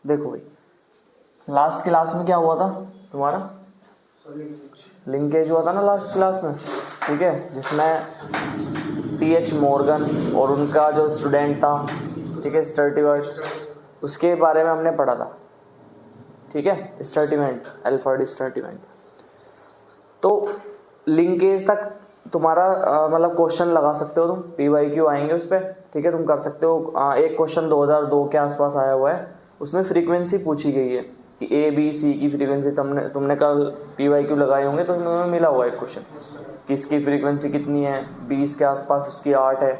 देखो भाई, last class में क्या हुआ था तुम्हारा, लिंकेज हुआ था ना लास्ट क्लास में, ठीक है, जिसमें टीएच मॉर्गन और उनका जो स्टूडेंट था, ठीक है, स्टर्टीवर्ट, उसके बारे में हमने पढ़ा था, ठीक है, स्टर्टीवेंट, एल्फ्रेड स्टर्टीवेंट। तो लिंकेज तक तुम्हारा मतलब क्वेश्चन लगा सकते हो तुम, PYQ आएंगे उस पर, ठीक है, तुम कर सकते हो। एक क्वेश्चन 2002 के आसपास आया हुआ है, उसमें फ्रीक्वेंसी पूछी गई है कि ABC की फ्रीक्वेंसी, तुमने कल PYQ लगाए होंगे तो तुम्हें मिला हुआ है क्वेश्चन कि इसकी फ्रीक्वेंसी कितनी है, 20 के आसपास, उसकी 8 है,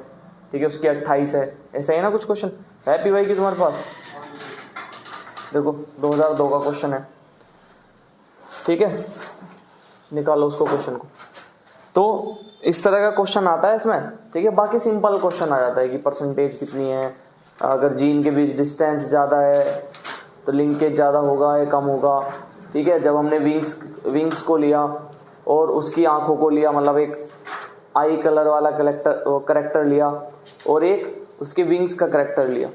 ठीक है, उसकी 28 है, ऐसा ही ना कुछ क्वेश्चन है PYQ तुम्हारे पास। देखो 2002 का क्वेश्चन है, ठीक है, निकालो उसको क्वेश्चन को। तो इस तरह का क्वेश्चन आता है इसमें, ठीक है। बाकी सिंपल क्वेश्चन आ जाता है कि परसेंटेज कितनी है, अगर जीन के बीच डिस्टेंस ज़्यादा है तो लिंकेज ज़्यादा होगा या कम होगा, ठीक है। जब हमने विंग्स को लिया और उसकी आंखों को लिया, मतलब एक आई कलर वाला करेक्टर लिया और एक उसके विंग्स का करेक्टर लिया,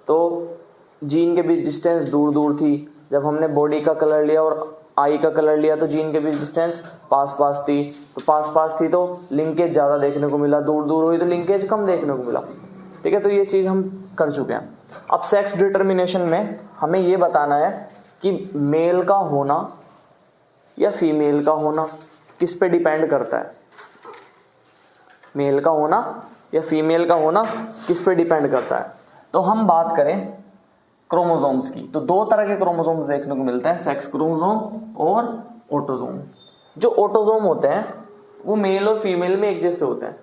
तो जीन के बीच डिस्टेंस दूर दूर थी। जब हमने बॉडी का कलर लिया और आई का कलर लिया तो जीन के बीच डिस्टेंस पास पास थी, तो पास पास थी तो लिंकेज ज़्यादा देखने को मिला, दूर दूर हुई तो लिंकेज कम देखने को मिला, ठीक है। तो ये चीज़ हम कर चुके हैं। अब सेक्स डिटर्मिनेशन में हमें ये बताना है कि मेल का होना या फीमेल का होना किस पे डिपेंड करता है, मेल का होना या फीमेल का होना किस पे डिपेंड करता है। तो हम बात करें क्रोमोसोम्स की, तो दो तरह के क्रोमोसोम्स देखने को मिलते हैं, सेक्स क्रोमोसोम और ऑटोसोम। जो ऑटोसोम होते हैं वो मेल और फीमेल में एक जैसे होते हैं,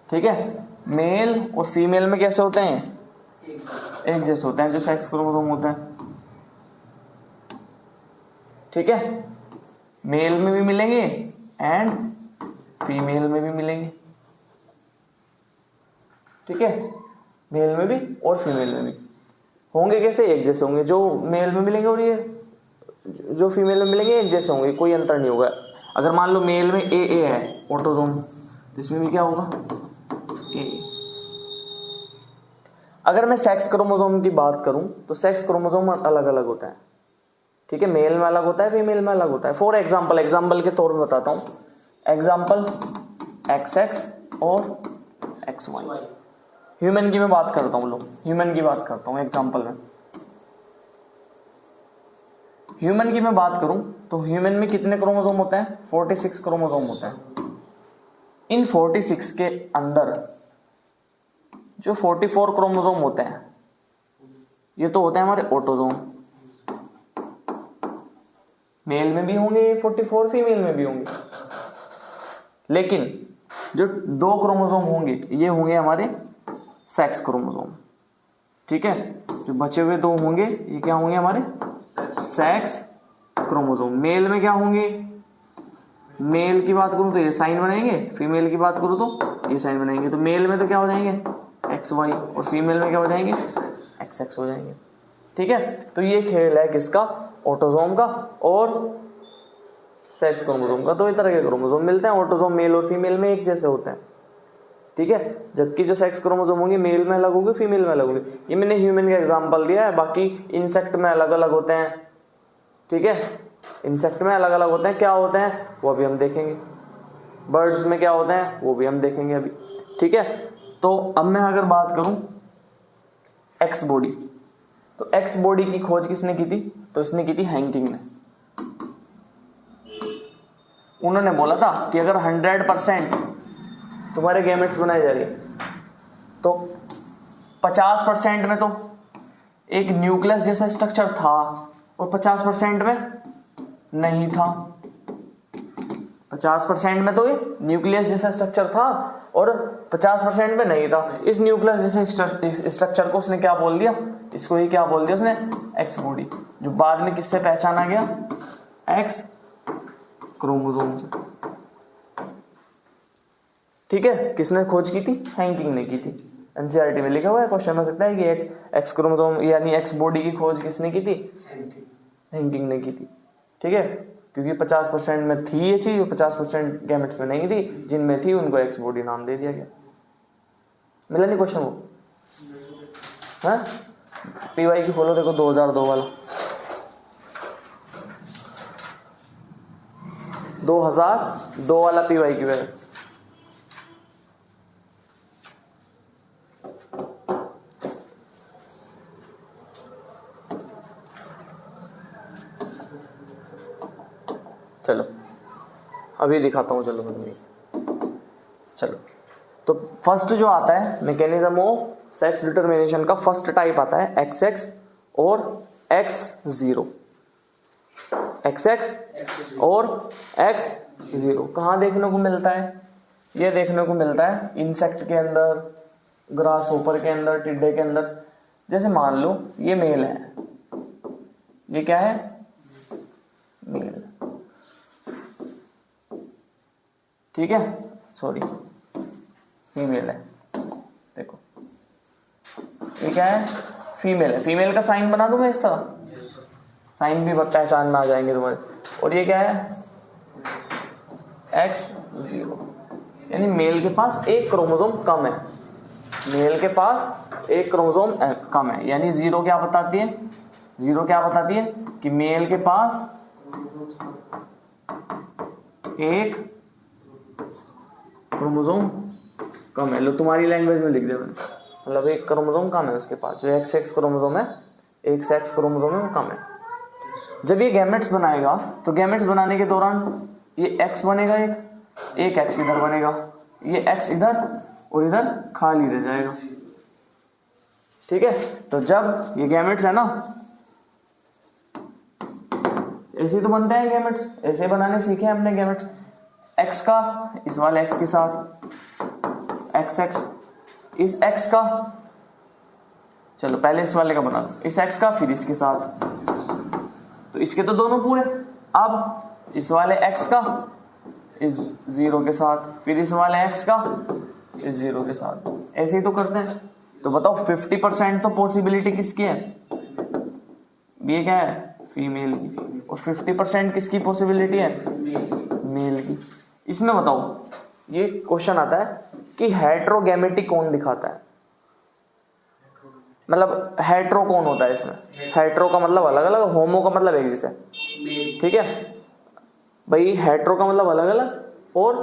ठीक है, मेल और फीमेल में कैसे होते हैं, एक जैसे होते हैं। जो सेक्स क्रोमोसोम होते हैं, ठीक है, मेल में भी मिलेंगे एंड फीमेल में भी मिलेंगे, ठीक है, मेल में भी और फीमेल में भी होंगे। कैसे, एक जैसे होंगे, जो मेल में मिलेंगे और ये जो फीमेल में मिलेंगे एक जैसे होंगे, कोई अंतर नहीं होगा। अगर मान लो मेल में AA है ऑटोसोम, तो इसमें भी क्या होगा, AA। अगर मैं सेक्स क्रोमोसोम की बात करूं तो सेक्स क्रोमोसोम अलग अलग होता है, ठीक है, मेल में अलग होता है, फीमेल में अलग होता है। फॉर एग्जाम्पल के तौर पर बताता हूं, एग्जाम्पल XX और XY। ह्यूमन की मैं बात करता हूँ, ह्यूमन की बात करता हूँ एग्जाम्पल में। ह्यूमन की मैं बात करूं तो ह्यूमन में कितने क्रोमोसोम होते हैं, 46 क्रोमोसोम होते हैं। इन 46 के अंदर जो 44 क्रोमोसोम होते हैं ये तो होते हैं हमारे ऑटोसोम, मेल में भी होंगे 44, फीमेल में भी होंगे। लेकिन जो 2 क्रोमोसोम होंगे ये होंगे हमारे सेक्स क्रोमोसोम, ठीक है। जो बचे हुए 2 होंगे ये क्या होंगे, हमारे सेक्स क्रोमोसोम। मेल में क्या होंगे, मेल की बात करूं तो ये साइन बनाएंगे, फीमेल की बात करूं तो ये साइन बनाएंगे। तो मेल में तो क्या हो जाएंगे XY और फीमेल में क्या हो जाएंगे XX हो जाएंगे, ठीक है। तो ये खेल है किसका, ऑटोसोम का और सेक्स क्रोमोसोम का। दो ही तरह के क्रोमोसोम मिलते हैं, ऑटोसोम मेल और फीमेल में एक जैसे होते हैं, ठीक है। जबकि जो सेक्स क्रोमोसोम होंगे मेल में अलग होंगे, फीमेल में अलग होंगे। ये मैंने ह्यूमन का एग्जांपल दिया है, बाकी इंसेक्ट में अलग अलग होते हैं, ठीक है, इंसेक्ट में अलग अलग होते हैं। क्या होते हैं वो अभी हम देखेंगे, बर्ड्स में क्या होते हैं वो भी हम देखेंगे अभी, ठीक है। तो अब मैं अगर बात करूं एक्स बॉडी, तो एक्स बॉडी की खोज किसने की थी, तो इसने की थी हैंकिंग ने। उन्होंने बोला था कि अगर 100% तुम्हारे गैमेट्स बनाए जा रहे तो 50% में तो एक न्यूक्लियस जैसा स्ट्रक्चर था और 50% में नहीं था। 50% में तो ये न्यूक्लियस जैसा स्ट्रक्चर था और 50% में नहीं था। इस न्यूक्लियस जैसे स्ट्रक्चर को उसने क्या बोल दिया, इसको ही क्या बोल दिया उसने, एक्स बॉडी, जो बाद में किससे पहचाना गया, एक्स क्रोमोसोम से, ठीक है। किसने खोज की थी, हैंकिंग ने की थी। एनसीईआरटी में लिखा हुआ है, क्वेश्चन आ सकता है कि एक्स क्रोमोसोम यानी एक्स बॉडी की खोज किसने की थी, हैंकिंग ने की थी, ठीक है। क्योंकि 50% में थी ये चीज, 50% गैमेट्स में नहीं थी, जिनमें थी उनको एक्स बॉडी नाम दे दिया गया। मिला नहीं क्वेश्चन वो, हाँ PY की खोलो देखो 2002 वाला। 2002 वाला PYQ है। चलो अभी दिखाता हूँ। चलो तो फर्स्ट जो आता है मैकेनिज्म ऑफ सेक्स डिटरमिनेशन का फर्स्ट टाइप आता है XX और X0। XX और X0 कहाँ देखने को मिलता है? ये देखने को मिलता है इंसेक्ट के अंदर, ग्रास होपर के अंदर, टिड्डे के अंदर। जैसे मान लो ये मेल है, ये क्या है? मेल। ठीक है, सॉरी फीमेल है। देखो ये क्या है? फीमेल है। फीमेल का साइन बना दूं मैं इस तरह, साइन भी पहचान में आ जाएंगे तुम्हारे। और ये क्या है? X0, यानी मेल के पास एक क्रोमोसोम कम है। मेल के पास एक क्रोमोसोम कम है, यानी 0 क्या बताती है? 0 क्या बताती है? कि मेल के पास एक क्रोमोसोम कम है। लो तुम्हारी लैंग्वेज में लिख दिया मैंने, मतलब एक क्रोमोसोम कम है उसके पास। जो XX क्रोमोसोम है, एक सेक्स क्रोमोसोम है, वो कम है। जब ये गैमेट्स बनाएगा तो गैमेट्स बनाने के दौरान ये X बनेगा, एक X इधर बनेगा, ये X इधर और इधर खाली रह जाएगा। ठीक है, तो जब ये गैमेट्स है ना, ऐसे तो बनते हैं गैमेट्स, ऐसे बनाने सीखे हमने गैमेट्स। X का इस वाले X के साथ, XX इस X का, चलो पहले इस वाले का बना लो, इस X का फिर इसके साथ, तो इसके तो दोनों पूरे। अब इस वाले X का इस 0 के साथ, फिर इस वाले X का इस 0 के साथ, ऐसे ही तो करते हैं। तो बताओ 50% तो पॉसिबिलिटी किसकी है? ये क्या है? फीमेल की। और 50% किसकी पॉसिबिलिटी है? मेल की। इसमें बताओ, ये क्वेश्चन आता है कि हेट्रोगैमेटी कौन दिखाता है? मतलब हेट्रो कौन होता है इसमें? हेट्रो का मतलब अलग अलग, होमो का मतलब एक जैसा। ठीक है भाई, हेट्रो का मतलब अलग अलग और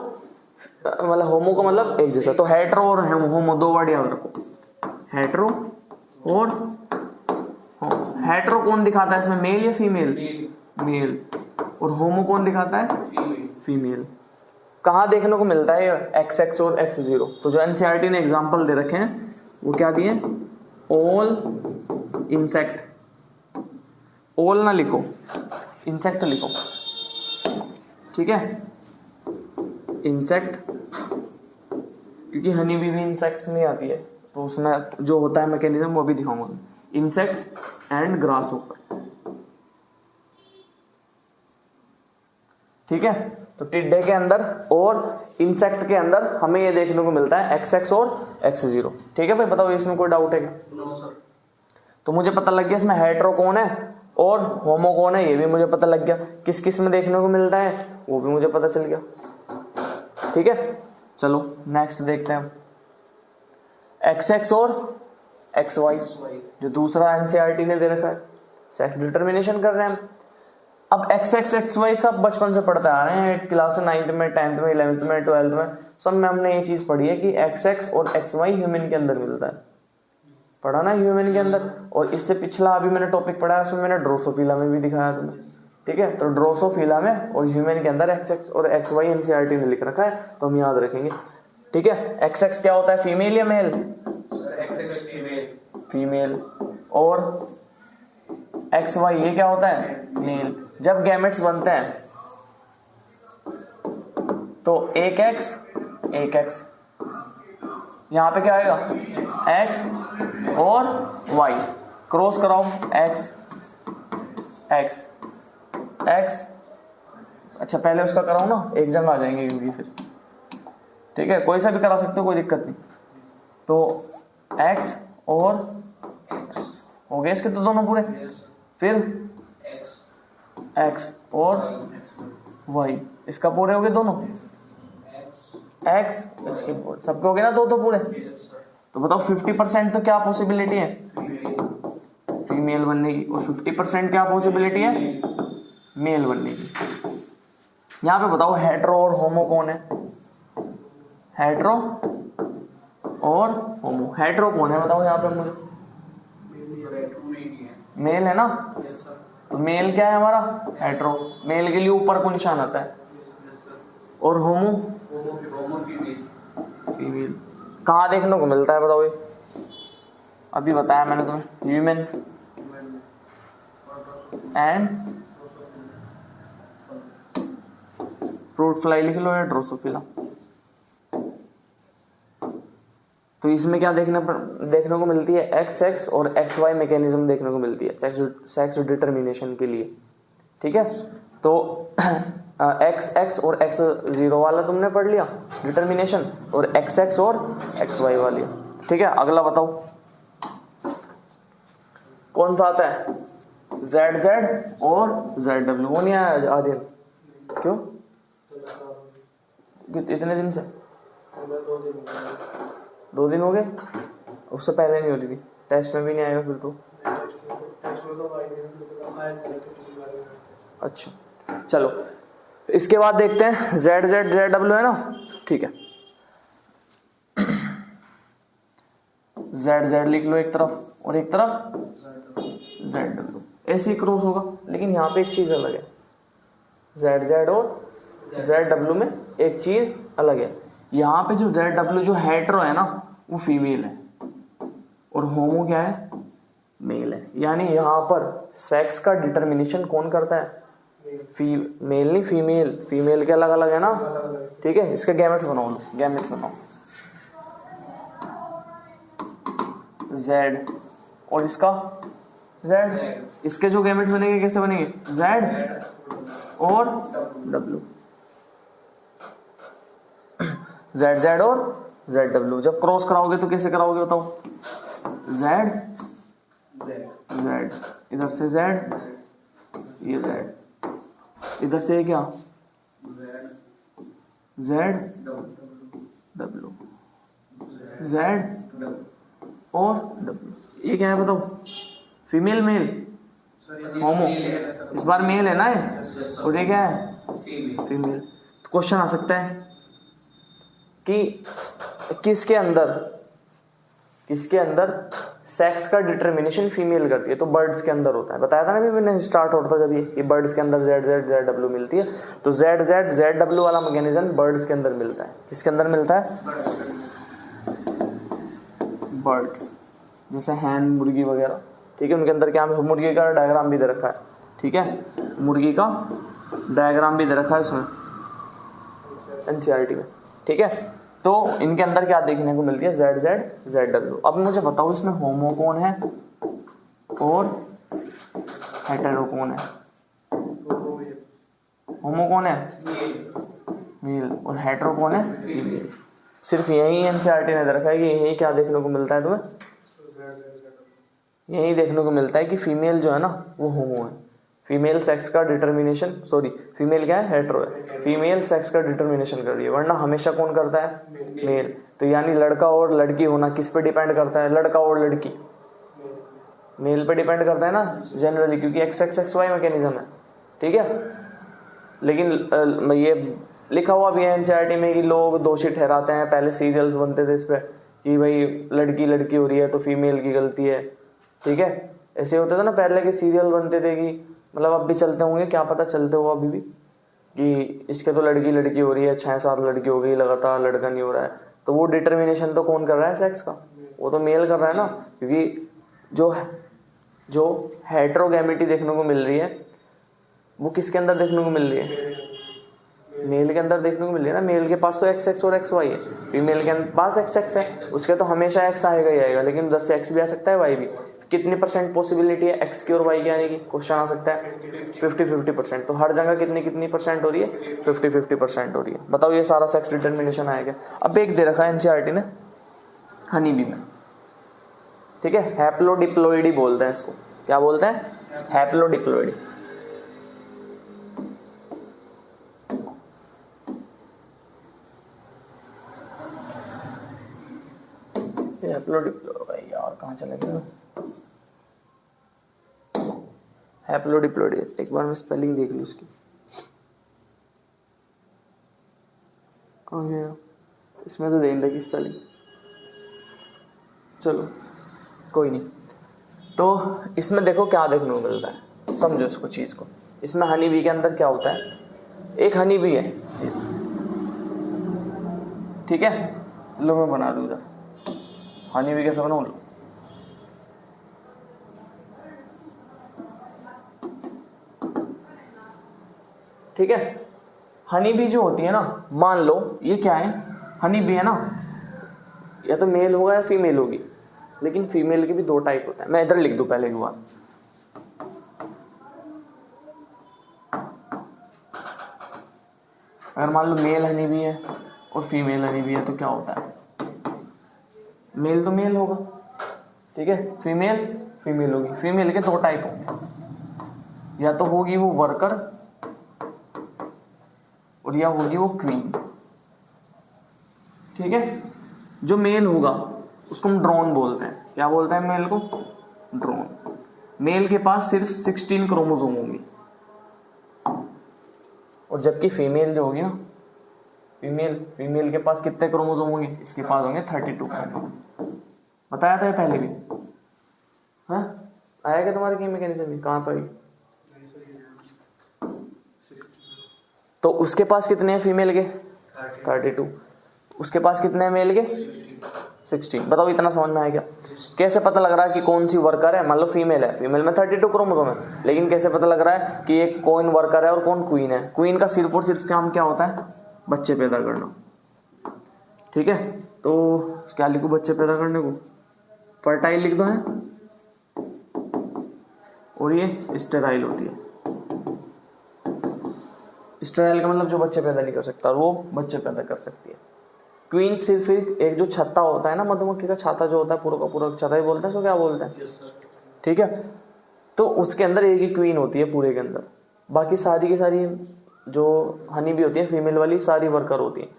मतलब होमो का मतलब एक जैसा। तो हेट्रो और होमो दो वर्ड याद रखो, हेट्रो और होमो। हेट्रो कौन दिखाता है इसमें? मेल या फीमेल? मेल। और होमो कौन दिखाता है? फीमेल। कहाँ देखने को मिलता है XX और X0? तो जो NCERT ने एग्जाम्पल दे रखे हैं वो क्या दिए? ऑल इंसेक्ट, ऑल ना लिखो, इंसेक्ट लिखो। ठीक है, इंसेक्ट, क्योंकि हनी बी भी इंसेक्ट्स में आती है, तो उसमें जो होता है मैकेनिज्म वो भी दिखाऊंगा। Insects and grass hopper. ठीक है, तो टिड्डे के अंदर और इंसेक्ट के अंदर हमें ये देखने को मिलता है XX और X0। ठीक है भाई, बताओ इसमें कोई डाउट है क्या? No sir. तो मुझे पता लग गया इसमें हेट्रो कौन है और होमो कौन है, ये भी मुझे पता लग गया। किस किस में देखने को मिलता है वो भी मुझे पता चल गया। ठीक है, चलो नेक्स्ट देखते हैं। XX और XY जो दूसरा NCERT ने दे रखा है, सेक्स डिटरमिनेशन कर रहे हैं हम। अब XX XY सब बचपन से पढ़ते आ रहे हैं, 8th क्लास से, 9th में, 10th में, 11th में, 12th में, सब में हमने ये चीज पढ़ी है कि XX और XY ह्यूमन के अंदर मिलता है। पढ़ा ना ह्यूमन के अंदर। और इससे पिछला अभी मैंने टॉपिक पढ़ा है, उसमें मैंने ड्रोसोफिला में भी दिखाया तुम्हें। ठीक है, तो ड्रोसोफिला में और ह्यूमन के अंदर XX और XY NCERT ने लिख रखा है, तो हम याद रखेंगे। ठीक है, XX क्या होता है? फीमेल या मेल? फीमेल। और XY ये क्या होता है? मेल। जब गैमेट्स बनते हैं तो एक X, यहां पे क्या आएगा? X और Y, क्रॉस कराओ, X। अच्छा पहले उसका कराओ ना, एक जगह आ जाएंगे क्योंकि फिर। ठीक है, कोई सा भी करा सकते हो, कोई दिक्कत नहीं। तो X और हो गए इसके तो दोनों पूरे। फिर X और Y, इसका पूरे हो गए दोनों। X इसके सबके हो गए ना, दो तो पूरे। तो बताओ 50% तो क्या पॉसिबिलिटी है? फीमेल बनने की। और 50% क्या पॉसिबिलिटी है? मेल बनने की। यहाँ पे बताओ हेट्रो और होमो कौन है? हेट्रो और होमो। हेट्रो कौन है बताओ यहाँ पे मुझे? मेल है ना, तो मेल क्या है हमारा? हेट्रो। मेल के लिए ऊपर को निशान आता है। और होमो? फीमेल। कहाँ देखने को मिलता है बताओ ये? अभी बताया मैंने तुम्हें, ह्यूमन एंड फ्रूट फ्लाई लिख लो या ड्रोसोफिला। तो इसमें क्या देखने को मिलती है? एक्स एक्स और एक्स वाई मैकेनिज्म देखने को मिलती है सेक्स डिटर्मिनेशन के लिए। ठीक है, तो एक्स एक्स और एक्स जीरो वाला तुमने पढ़ लिया डिटर्मिनेशन, और एक्स एक्स और एक्स वाई वाली। ठीक है, अगला बताओ कौन सा आता है? जेड जेड और जेड डब्ल्यू। वो नहीं आया आर्यन? क्यों? इतने दिन से? 2 दिन हो गए? उससे पहले नहीं हो रही थी? टेस्ट में भी नहीं आएगा फिर तो? अच्छा चलो, इसके बाद देखते हैं जेड जेड जेड डब्ल्यू है ना। ठीक है, जेड जेड लिख लो एक तरफ और एक तरफ जेड डब्ल्यू, ऐसे ही क्रॉस होगा। लेकिन यहाँ पे एक चीज अलग है, जेड जेड और जेड डब्ल्यू में एक चीज अलग है। यहाँ पे जो जेड डब्ल्यू जो हेट्रो है ना वो फीमेल है, और होमो क्या है? मेल है। यानी यहाँ पर सेक्स का डिटर्मिनेशन कौन करता है? मेल नहीं, फीमेल। फीमेल के अलग अलग है ना। ठीक है, इसके गैमेट्स बनाओ लो, गैमेट्स बनाओ। जेड और इसका जेड, इसके जो गैमेट्स बनेंगे कैसे बनेंगे? जेड और डब्ल्यू, जेड जेड और जेड डब्ल्यू। जब क्रॉस कराओगे तो कैसे कराओगे बताओ? जेड जेड, इधर से जेड, ये जेड, इधर से क्या? जेड डब्ल्यू, जेड और डब्ल्यू। ये क्या है बताओ? फीमेल मेल होमो। इस बार मेल है ना ये, और ये क्या है? फीमेल। तो क्वेश्चन आ सकता है कि किसके अंदर सेक्स का डिटर्मिनेशन फीमेल करती है? तो बर्ड्स के अंदर होता है। बताया था ना अभी मैंने, स्टार्ट होता था जब ये बर्ड्स के अंदर जेड जेड जेड डब्ल्यू मिलती है। तो जेड जेड जेड डब्ल्यू वाला मैकेनिज्म बर्ड्स के अंदर मिलता है। किसके अंदर मिलता है? बर्ड्स, जैसे हैन, मुर्गी वगैरह। ठीक है, उनके अंदर क्या है? मुर्गी का डायग्राम भी दे रखा है। ठीक है, मुर्गी का डायग्राम भी दे रखा है उसमें एनसीईआरटी में। ठीक है, तो इनके अंदर क्या देखने को मिलती है? Z Z Z W. अब मुझे बताओ इसमें होमो कौन है और हेटेरो कौन है? होमो कौन है? मेल। और हेटेरो कौन है? फीमेल। सिर्फ यही एनसीईआरटी ने दे रखा है कि यही क्या देखने को मिलता है तुम्हें? यही देखने को मिलता है कि फीमेल जो है ना वो होमो है। फीमेल सेक्स का डिटर्मिनेशन, सॉरी फीमेल क्या है? हेटेरो है। फीमेल सेक्स का डिटर्मिनेशन कर रही है, वरना हमेशा कौन करता है? मेल। तो यानी लड़का और लड़की होना किस पे डिपेंड करता है? लड़का और लड़की मेल पे डिपेंड करता है ना जनरली, क्योंकि X X X Y mechanism है। ठीक है, लेकिन ये लिखा हुआ भी है एनसीईआरटी में कि लोग दोषी ठहराते हैं, पहले सीरियल्स बनते थे इस पे कि भाई लड़की लड़की हो रही है तो फीमेल की गलती है। ठीक है, ऐसे होता था ना पहले के सीरियल बनते थे कि मतलब अब भी चलते होंगे, क्या पता चलते हो अभी भी, कि इसके तो लड़की लड़की हो रही है, 6-7 लड़की हो गई लगातार, लड़का नहीं हो रहा है। तो वो डिटर्मिनेशन तो कौन कर रहा है सेक्स का? वो तो मेल कर रहा है ना, क्योंकि जो हेटेरोगैमेटी देखने को मिल रही है वो किसके अंदर देखने को मिल रही है? मेल के अंदर देखने को मिल रही है ना। मेल के पास तो एक्स एक्स और एक्स वाई है, फीमेल के पास एक्स एक्स है, उसके तो हमेशा एक्स आएगा ही आएगा, लेकिन उधर से एक्स भी आ सकता है, वाई भी। कितनी % पॉसिबिलिटी है एक्स की और वाई की आने की? क्वेश्चन आ सकता है 50-50%। तो हर जगह कितनी % हो रही है? 50-50% हो रही है। बताओ ये सारा सेक्स डिटर्मिनेशन आएगा। अब एक दे रखा है एनसीईआरटी ने हनी बी में। ठीक है, हैप्लोडिप्लोइडी बोलते हैं इसको। क्या बोलते हैं? हैप्लोडिप्लोइडी। हैप्लोडिप्लोइडी यार कहाँ चले गए? हैप्लोडिप्लोइडी, एक बार मैं स्पेलिंग देख लूँ उसकी। कहाँ गया, इसमें तो देन लगी स्पेलिंग, चलो कोई नहीं। तो इसमें देखो क्या देखने को मिलता है, समझो इसको चीज़ को। इसमें हनी बी के अंदर क्या होता है, एक हनी बी है, ठीक है, लो मैं बना दूँ इधर, हनी बी कैसे बनाऊँ, ठीक है। हनी बी जो होती है ना, मान लो ये क्या है, हनी बी है ना, या तो मेल होगा या फीमेल होगी, लेकिन फीमेल के भी दो टाइप होता है। मैं इधर लिख दूं पहले एक बार, अगर मान लो मेल हनी बी है और फीमेल हनी बी है तो क्या होता है, मेल तो मेल होगा, ठीक है, फीमेल फीमेल होगी। फीमेल के दो टाइप होंगे, या तो होगी वो वर्कर और या होगी वो क्वीन, ठीक है। जो मेल होगा उसको हम ड्रोन बोलते हैं, क्या बोलते हैं मेल को, ड्रोन। मेल के पास सिर्फ 16 क्रोमोसोम होंगे, और जबकि फीमेल जो होगी ना, फीमेल के पास कितने क्रोमोसोम होंगे, इसके पास होंगे 32 क्रोमोसोम। बताया था ये पहले भी, हाँ आया क्या तुम्हारे की मैकेनिज्म कहाँ पर, तो उसके पास कितने हैं फीमेल के 32, उसके पास कितने हैं मेल के 16। बताओ इतना समझ में आया क्या, कैसे पता लग रहा है कि कौन सी वर्कर है, मान लो फीमेल है, फीमेल में 32 क्रोमोसोम है, लेकिन कैसे पता लग रहा है कि एक कौन वर्कर है और कौन क्वीन है। क्वीन का सिर्फ और सिर्फ काम क्या होता है, बच्चे पैदा करना, ठीक है। तो क्या लिखूं बच्चे पैदा करने को, फर्टाइल लिख दो है, और ये स्टेराइल होती है। स्टेराइल का मतलब जो बच्चे पैदा नहीं कर सकता, और वो बच्चे पैदा कर सकती है। क्वीन सिर्फ एक जो छत्ता होता है ना, मधुमक्खी का छाता जो होता है, पूरा का पूरा छत्ता ही बोलते हैं उसको, क्या बोलते हैं, ठीक है। तो उसके अंदर एक ही क्वीन होती है पूरे के अंदर, बाकी सारी की सारी जो हनी भी होती है फीमेल वाली, सारी वर्कर होती है।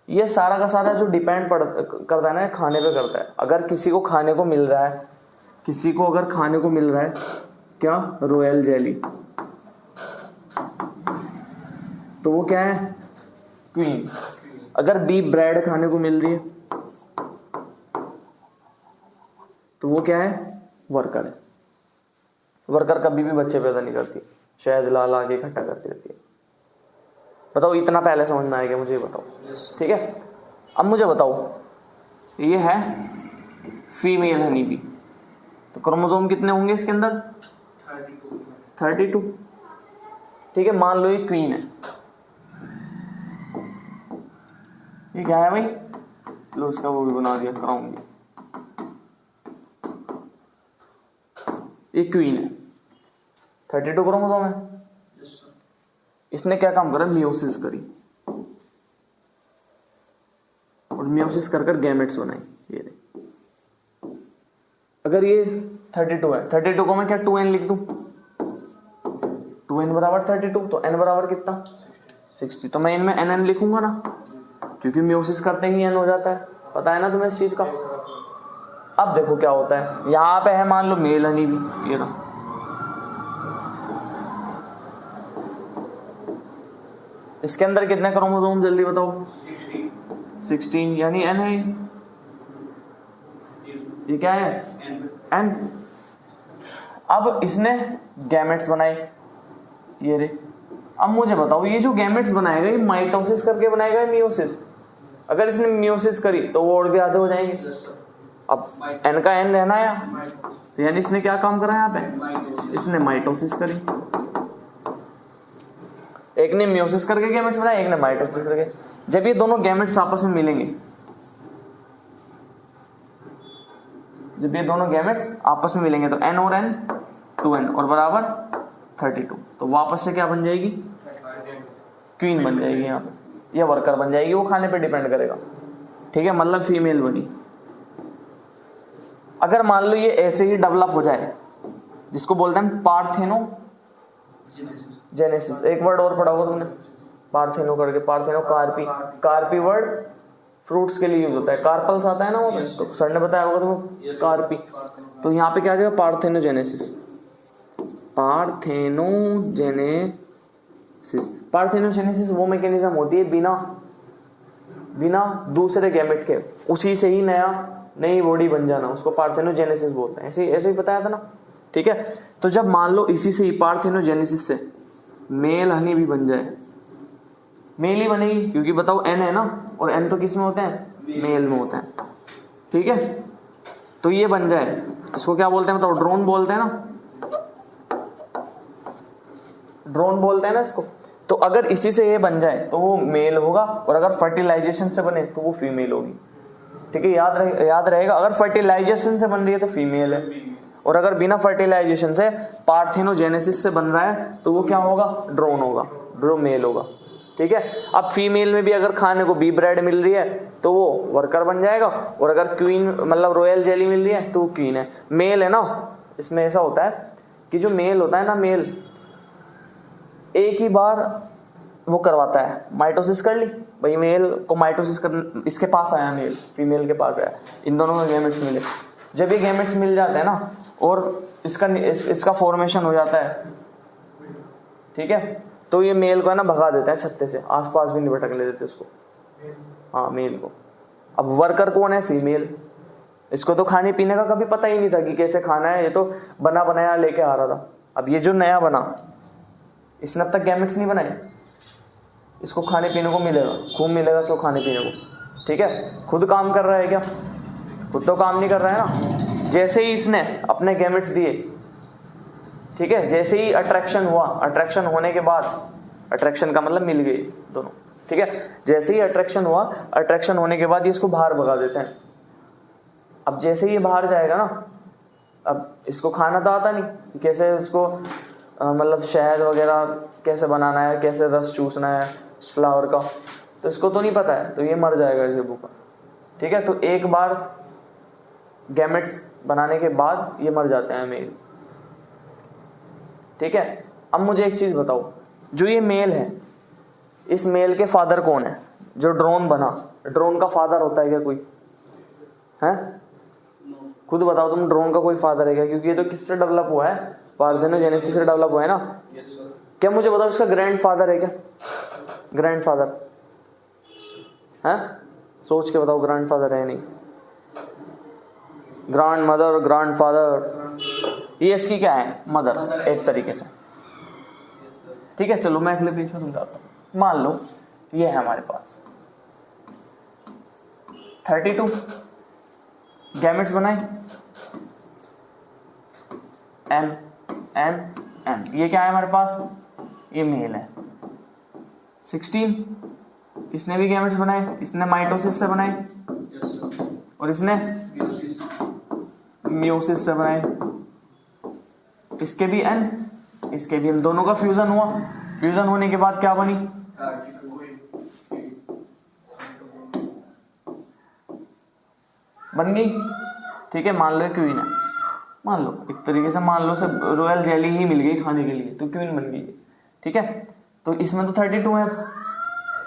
ये सारा का सारा जो डिपेंड करता है ना, खाने पे करता है। अगर किसी को खाने को मिल रहा है, किसी को अगर खाने को मिल रहा है क्या, रॉयल जेली, तो वो क्या है, क्वीन। अगर बी ब्रेड खाने को मिल रही है तो वो क्या है, वर्कर है। वर्कर कभी भी बच्चे पैदा नहीं करती, शायद ला ला के इकट्ठा करती रहती है। बताओ इतना पहले समझ में आएगा, मुझे बताओ, ठीक है। अब मुझे बताओ, ये है फीमेल हनी बी, तो क्रोमोसोम कितने होंगे इसके अंदर, 32, ठीक है। मान लो ये क्वीन है, ये क्या है भाई, लो उसका वो भी बना दिया, क्राउन भी, ये क्वीन है, 32 क्रोमोसोम है। इसने क्या काम करा, मियोसिस करी, और मियोसिस कर कर गैमेट्स बनाई, ये रहे। अगर ये 32 है, 32 को मैं क्या 2n लिख दूं, 2n बराबर 32, तो n बराबर कितना 60, तो मैं इनमें nn लिखूंगा ना, क्योंकि मियोसिस करते ही n हो जाता है, पता है ना तुम्हें इस चीज का। अब देखो क्या होता है, यहां पे है मान लो मेल हनी भी, ये ना, इसके अंदर कितने क्रोमोसोम जल्दी बताओ, 16, यानी n है, ये क्या है n। अब इसने गैमेट्स बनाए, ये रे। अब मुझे बताओ, ये जो गैमेट्स बनाएगा ये माइटोसिस करके बनाएगा या मियोसिस, अगर इसने मियोसिस करी तो वो और भी आधे हो जाएंगे। अब n का n रहना है, तो यानी इसने क्या काम करा यहाँ पे, इसने माइटोसिस करी। एक ने मियोसिस करके गैमेट्स बनाए, एक ने माइटोसिस करके। जब ये दोनों गैमेट्स आपस में मिलेंगे, जब ये दोनों गैमेट्स आपस में मिलेंगे तो n और n 2n और बराबर 32, तो वापस से क्या बन जाएगी, क्वीन बन जाएगी यहाँ पे, या वर्कर बन जाएगी, वो खाने पे डिपेंड करेगा, ठीक है, मतलब फीमेल बनी। अगर मान लो ये ऐसे ही डेवलप हो जाए, जिसको बोलते हैं पार्थेनो जेनेसिस, एक वर्ड और पढ़ा होगा तुमने, पार्थेनो करके, पार्थेनो कार्पी, कार्पी वर्ड फ्रूट्स के लिए यूज होता है, कार्पल्स आता है ना वो, तो सर ने बताया होगा तुमको कार्पी, तो यहाँ पे क्या आ जाएगा, पार्थेनोजेनेसिस, पार्थेनोजेनेसिस। पार्थेनोजेनेसिस वो मैकेनिज्म होती है बिना बिना दूसरे गैमेट के उसी से ही नई बॉडी बन जाना, उसको पार्थेनोजेनेसिस बोलते हैं। ऐसे ही बताया था ना, ठीक है। तो जब मान लो इसी से ही पार्थेनोजेनेसिस से मेल हनी भी बन जाए, मेल ही बनेगी क्योंकि बताओ एन है ना, और एन तो किस में होते हैं, मेल में होते हैं, ठीक है। तो ये बन जाए, इसको क्या बोलते हैं, बताओ, ड्रोन बोलते हैं ना, ड्रोन बोलते हैं ना इसको। तो अगर इसी से ये बन जाए तो वो मेल होगा, और अगर फर्टिलाइजेशन से बने तो वो फीमेल होगी, ठीक है। याद रहेगा, अगर फर्टिलाइजेशन से बन रही है तो फीमेल है, और अगर बिना फर्टिलाइजेशन से पार्थेनोजेनेसिस से बन रहा है तो वो क्या होगा, ड्रोन होगा, ड्रो मेल होगा, ठीक है। अब फीमेल में भी अगर खाने को बी ब्रेड मिल रही है तो वो वर्कर बन जाएगा, और अगर क्वीन मतलब रॉयल जेली मिल रही है तो वो क्वीन है। मेल है ना, इसमें ऐसा होता है कि जो मेल होता है ना, मेल एक ही बार वो करवाता है, माइटोसिस कर ली भाई, मेल को माइटोसिस कर, इसके पास आया मेल, फीमेल के पास आया, इन दोनों में गैमेट्स मिले। जब ये गैमेट्स मिल जाते हैं ना और इसका फॉर्मेशन हो जाता है, ठीक है, तो ये मेल को है ना भगा देते हैं छत्ते से, आसपास भी नहीं भटकने देते उसको, हाँ मेल को। अब वर्कर कौन है, फीमेल। इसको तो खाने पीने का कभी पता ही नहीं था कि कैसे खाना है, ये तो बना बनाया लेके आ रहा था। अब ये जो नया बना, इसने अब तक गैमेट्स नहीं बनाए, इसको खाने पीने को मिलेगा, खूब मिलेगा इसको खाने पीने को, ठीक है। खुद काम कर रहा है क्या, खुद तो काम नहीं कर रहा है ना। जैसे ही इसने अपने गैमेट्स दिए, ठीक है, जैसे ही अट्रैक्शन हुआ, अट्रैक्शन होने के बाद, अट्रैक्शन का मतलब मिल गई दोनों, ठीक है, जैसे ही अट्रैक्शन हुआ, अट्रैक्शन होने के बाद ये इसको बाहर भगा देते हैं। अब जैसे ही ये बाहर जाएगा ना, अब इसको खाना तो आता नहीं, कैसे इसको मतलब शहद वगैरह कैसे बनाना है, कैसे रस चूसना है फ्लावर का, तो इसको तो नहीं पता है, तो ये मर जाएगा इसे भूखा, ठीक है। तो एक बार गैमेट्स बनाने के बाद ये मर जाते हैं मेल, ठीक है। अब मुझे एक चीज बताओ, जो ये मेल है, इस मेल के फादर कौन है, जो ड्रोन बना, ड्रोन का फादर होता है क्या कोई, है? खुद बताओ तुम, ड्रोन का कोई फादर है क्या? क्योंकि ये तो किससे डेवलप हुआ है, पार्थेनोजेनेसिस से डेवलप हुआ है ना। क्या मुझे बताओ इसका ग्रैंड फादर है क्या, ग्रैंड फादर है? सोच के बताओ, ग्रैंड फादर है नहीं, ग्रैंड मदर, ग्रैंड फादर, ये इसकी क्या है, मदर एक तरीके से, ठीक है। चलो मैं अगले पेज में समझाता हूँ। मान लो ये है हमारे पास 32 गैमेट्स बनाए, एम एम एम, ये क्या है हमारे पास, ये मेल है। 16 इसने भी गैमेट्स बनाए, इसने माइटोसिस से बनाए, और इसने मियोसिस से बनाए। इसके भी एन, इसके भी एन, दोनों का फ्यूजन हुआ, फ्यूजन होने के बाद क्या बनी, बन गई, ठीक है। मान लो क्वीन है, मान लो एक तरीके से, मान लो से रॉयल जेली ही मिल गई खाने के लिए तो क्वीन बन गई, ठीक है। तो इसमें तो 32 है।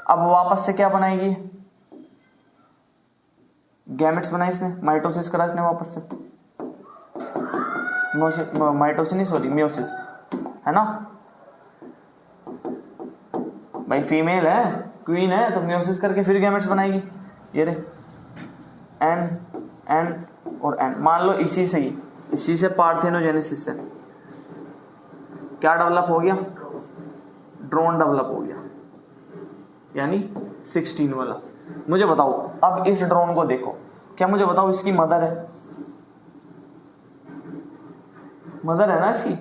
अब वापस से क्या बनाएगी, गैमेट्स बनाए इसने, माइटोसिस करा इसने वापस से, माइटोसिस नहीं सॉरी मियोसिस, है ना भाई, फीमेल है, क्वीन है, तो मियोसिस करके फिर गैमेट्स बनाएगी। ये रे एन एन और एन, मान लो इसी से पार्थेनोजेनेसिस से क्या डेवलप हो गया, ड्रोन डेवलप हो गया, यानी 16 वाला। मुझे बताओ अब इस ड्रोन को देखो, क्या मुझे बताओ इसकी मदर है, मदर है ना इसकी,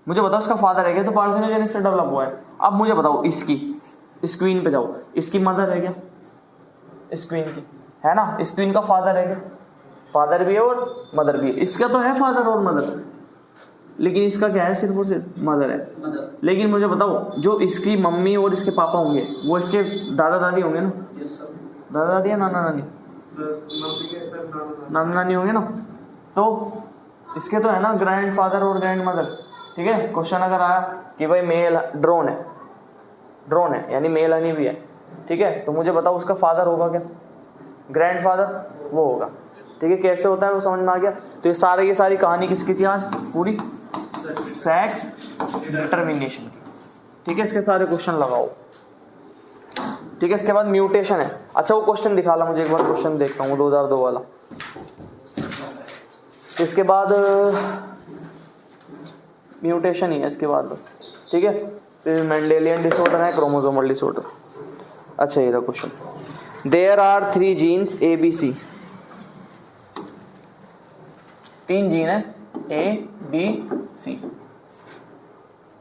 मुझे बताओ इसका फादर है क्या, तो पार्थेनोजेनेसिस से डेवलप हुआ है। अब मुझे बताओ इसकी, इस क्वीन पे जाओ, इसकी मदर है क्या, इस क्वीन की है ना, इस क्वीन का फादर है क्या, फादर भी है और मदर भी है। इसका तो है फादर और मदर, लेकिन इसका क्या है, सिर्फ और सिर्फ मदर है। लेकिन मुझे बताओ जो इसकी मम्मी और इसके पापा होंगे वो इसके दादा दादी होंगे ना, दादा दादी या नाना नानी, नाना नानी होंगे ना, तो इसके तो है ना ग्रैंड फादर और ग्रैंड मदर, ठीक है। क्वेश्चन अगर आया कि भाई मेल ड्रोन है यानी मेल हनी भी है, ठीक है, तो मुझे बताओ उसका फादर होगा क्या, ग्रैंड फादर वो होगा, ठीक है। कैसे होता है वो समझ में आ गया। तो ये सारी कहानी किसकी थी आज, पूरी सेक्स डिटरमिनेशन की, ठीक है। इसके सारे क्वेश्चन लगाओ। ठीक है, इसके बाद म्यूटेशन है। अच्छा वो क्वेश्चन दिखा ला मुझे एक बार, क्वेश्चन देखता हूँ 2002 वाला। इसके बाद म्यूटेशन ही है इसके बाद बस, ठीक है। फिर मेंडेलियन डिसऑर्डर है, क्रोमोसोमल डिसऑर्डर। अच्छा ये रहा question, there are 3 genes ABC, 3 gene है ABC,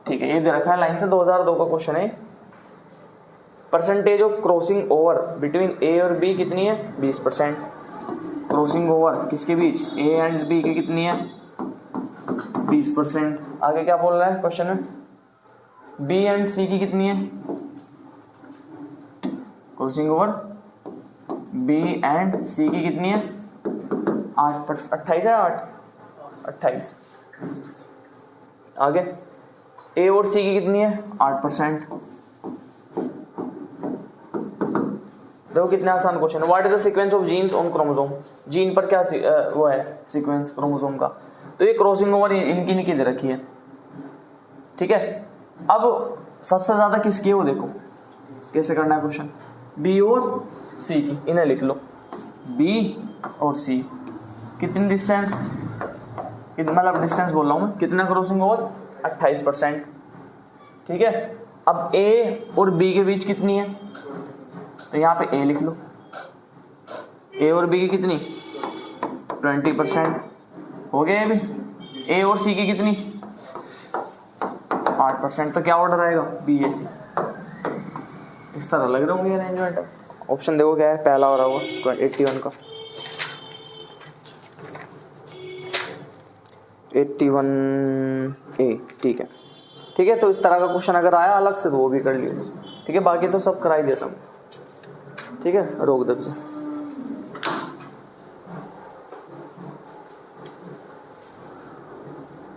ठीक है। ये दे रखा है लाइन से, 2002 का क्वेश्चन है। Percentage of crossing over between A और B कितनी है? 20%। क्रॉसिंग ओवर किसके बीच? A एंड B की कितनी है? 20%। आगे क्या बोल रहा है क्वेश्चन में? B एंड C की कितनी है? Crossing over B and C की कितनी है? 8%, 28 है, 28। आगे A और C की कितनी है? 8%। देखो कितना आसान क्वेश्चन है। What is the sequence of genes on chromosome? Gene पर क्या वो है सीक्वेंस क्रोमोसोम का? तो ये क्रॉसिंग ओवर इनकी दे रखी है, ठीक है। अब सबसे ज्यादा किसकी है वो देखो, कैसे करना है क्वेश्चन। B और C की, इन्हें लिख लो, B और C कितनी डिस्टेंस, मतलब डिस्टेंस बोल रहा हूं मैं, कितना क्रॉसिंग ओवर? 28%, ठीक है। अब A और B के बीच कितनी है? तो यहाँ पे A लिख लो, A और B की कितनी? 20%। हो गया ये भी। A और C की कितनी? 8%। तो क्या ऑर्डर आएगा? BAC। इस तरह लग रहे होंगे अरेंजमेंट। ऑप्शन देखो क्या है, पहला हो रहा होगा 81 का, 81A, ठीक है। ठीक है, तो इस तरह का क्वेश्चन अगर आया अलग से तो वो भी कर लियो, ठीक है। बाकी तो सब करा ही देता हूँ, ठीक है। रोक दे।